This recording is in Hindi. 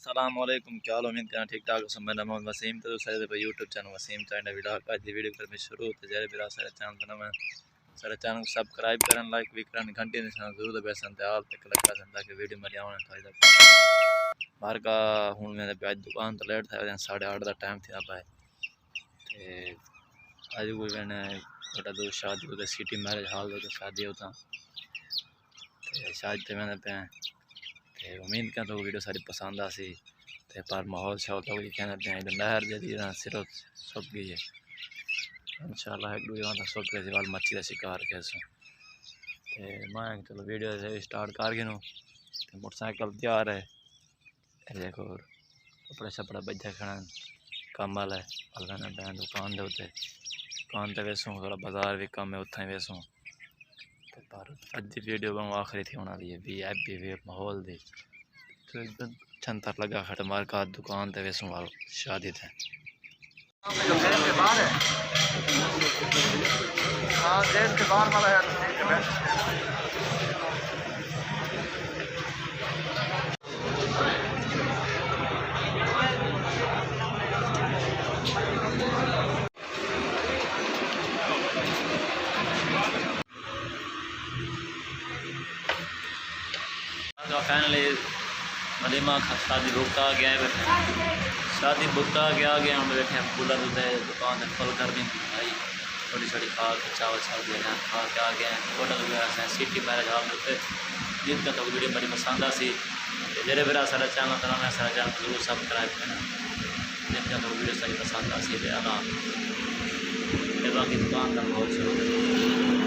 अस्सलामुअलैकुम, क्या हाल? उम्मीद करना ठीक ठाक हो। मेरा नाम वसीम तो सारे पे YouTube channel Wasim China video आज दी वीडियो कर में शुरू होते जा रहे बिरा सारे चैनल तो मैं सारे चैनल को सब्सक्राइब करन लाइक भी करन घंटी निशान जरूर दबासन ते हाल तक लगा सन ताकि वीडियो में आने फायदा बाहर का हूं मेरे पे आज दुकान तो लेट था 8:30 का टाइम था भाई ते आज कोई मैंने छोटा दो शादी होते सिटी मैरिज हॉल होते शादी होता ते शादी ते मैंने पे उम्मीद कर तो वीडियो सारी पसंद आ सी ते पर माहौल शौक तो कहना पे नहर जदी सिर्फ सब गई है इंशाल्लाह एक दो यहाँ सब के वाल मच्छी का शिकार कैसे ते मैं चलो वीडियो से स्टार्ट कर गए ते मोटरसाइकिल तैयार है देखो कपड़े शपड़ा बजा खड़ा कमल है अलगना बैन दुकान दे उते दुकान ते वैसों थोड़ा बाजार भी कम है उतना ही वैसों ते पर आज दी वीडियो में आखिरी थी होना दी वीआईपी वे माहौल दे तो एकदम छंतर लगा खट मार का दुकान ते वैसों वाल शादी थे हाँ जेल के बाहर वाला है फाइनली मलीमा शादी बुकता गया है शादी बुकता गया हम बैठे कूलर दुकान फुल कर दी भाई छोटी छोटी खा के चावल छाव दिया खा के आ गए होटल वगैरह सिटी मैरिज हॉल होते दिन का तो वीडियो बड़ी पसंद आ सी जेरे मेरा सारा चैनल तो मैं सारा चैनल जरूर सब्सक्राइब करना दिन का तो वीडियो सारी पसंद आ सी बाकी दुकान का बहुत शुरू